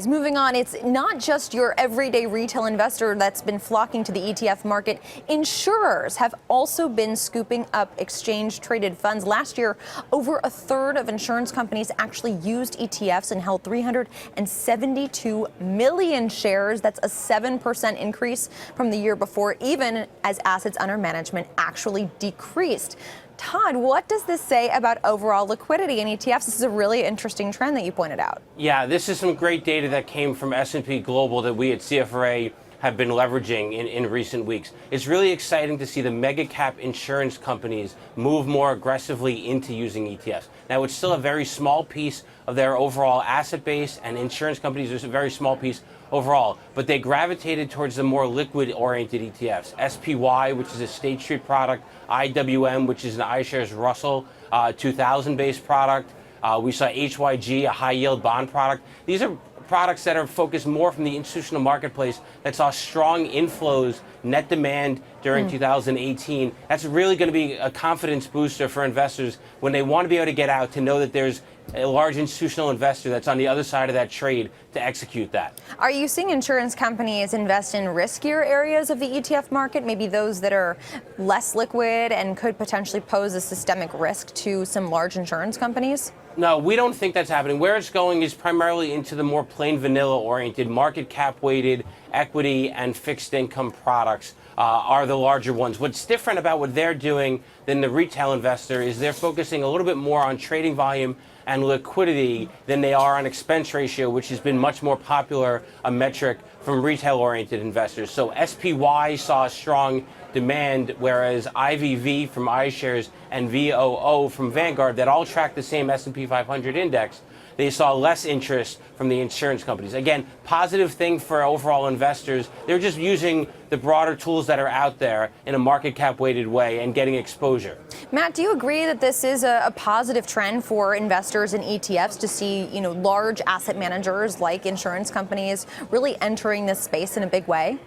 Moving on, it's not just your everyday retail investor that's been flocking to the ETF market. Insurers have also been scooping up exchange-traded funds. Last year, over a third of insurance companies actually used ETFs and held 372 million shares. That's a 7% increase from the year before, even as assets under management actually decreased. Todd, what does this say about overall liquidity in ETFs? This is a really interesting trend that you pointed out. Yeah, this is some great data that came from S&P Global that we at CFRA have been leveraging in recent weeks. It's really exciting to see the mega cap insurance companies move more aggressively into using ETFs. Now, it's still a very small piece of their overall asset base, and insurance companies are a very small piece overall, but they gravitated towards the more liquid-oriented ETFs. SPY, which is a State Street product, IWM, which is an iShares Russell 2000-based product. We saw HYG, a high-yield bond product. These are products that are focused more from the institutional marketplace that saw strong inflows, net demand during 2018. That's really going to be a confidence booster for investors when they want to be able to get out, to know that there's a large institutional investor that's on the other side of that trade to execute that. Are you seeing insurance companies invest in riskier areas of the ETF market, maybe those that are less liquid and could potentially pose a systemic risk to some large insurance companies? No, we don't think that's happening. Where it's going is primarily into the more plain vanilla oriented, market cap weighted equity and fixed income products are the larger ones. What's different about what they're doing than the retail investor is they're focusing a little bit more on trading volume and liquidity than they are on expense ratio, which has been much more popular a metric from retail-oriented investors. So SPY saw a strong demand, whereas IVV from iShares and VOO from Vanguard, that all track the same S&P 500 index, they saw less interest from the insurance companies. Again, positive thing for overall investors. They're just using the broader tools that are out there in a market cap weighted way and getting exposure. Matt, do you agree that this is a positive trend for investors in ETFs to see, large asset managers like insurance companies really entering this space in a big way?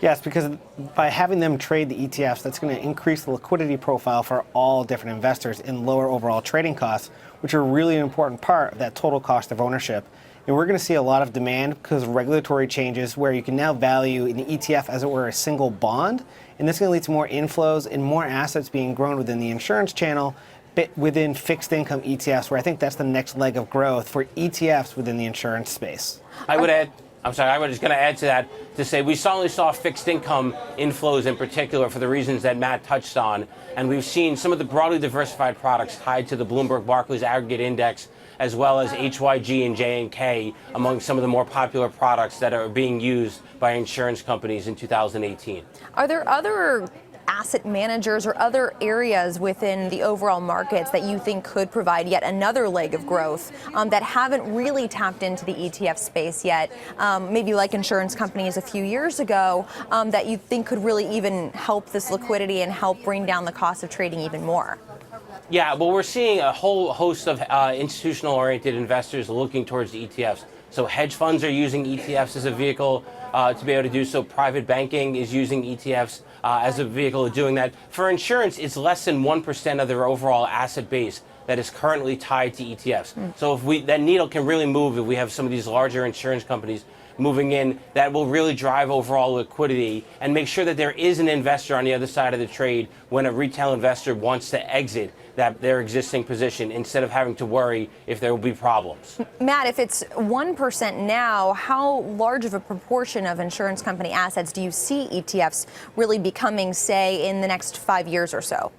Yes, because by having them trade the ETFs, that's going to increase the liquidity profile for all different investors and lower overall trading costs, which are really an important part of that total cost of ownership. And we're going to see a lot of demand because of regulatory changes where you can now value an ETF as it were a single bond. And this is going to lead to more inflows and more assets being grown within the insurance channel, within fixed income ETFs, where I think that's the next leg of growth for ETFs within the insurance space. I was just going to add to that to say we certainly saw fixed income inflows in particular for the reasons that Matt touched on. And we've seen some of the broadly diversified products tied to the Bloomberg Barclays Aggregate Index, as well as HYG and J&K among some of the more popular products that are being used by insurance companies in 2018. Are there other asset managers or other areas within the overall markets that you think could provide yet another leg of growth that haven't really tapped into the ETF space yet, maybe like insurance companies a few years ago, that you think could really even help this liquidity and help bring down the cost of trading even more? Yeah, well, we're seeing a whole host of institutional-oriented investors looking towards the ETFs. So hedge funds are using ETFs as a vehicle to be able to do so. Private banking is using ETFs as a vehicle of doing that. For insurance, it's less than 1% of their overall asset base that is currently tied to ETFs. So if that needle can really move, if we have some of these larger insurance companies moving in, that will really drive overall liquidity and make sure that there is an investor on the other side of the trade when a retail investor wants to exit their existing position, instead of having to worry if there will be problems. Matt, if it's 1% now, how large of a proportion of insurance company assets do you see ETFs really becoming, say, in the next 5 years or so?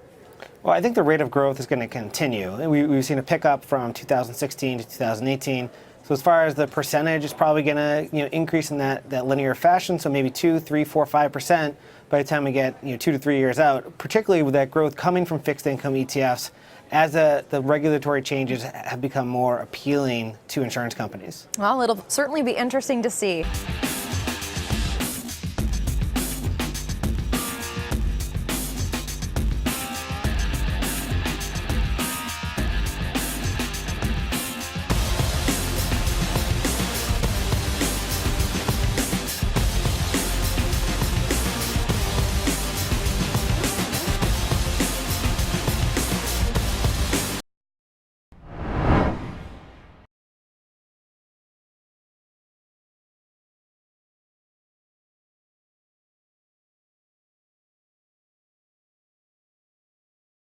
Well, I think the rate of growth is going to continue. We've seen a pickup from 2016 to 2018. So as far as the percentage, it's probably going to increase in that linear fashion. So maybe 2, 3, 4, 5% by the time we get 2 to 3 years out, particularly with that growth coming from fixed income ETFs as the regulatory changes have become more appealing to insurance companies. Well, it'll certainly be interesting to see.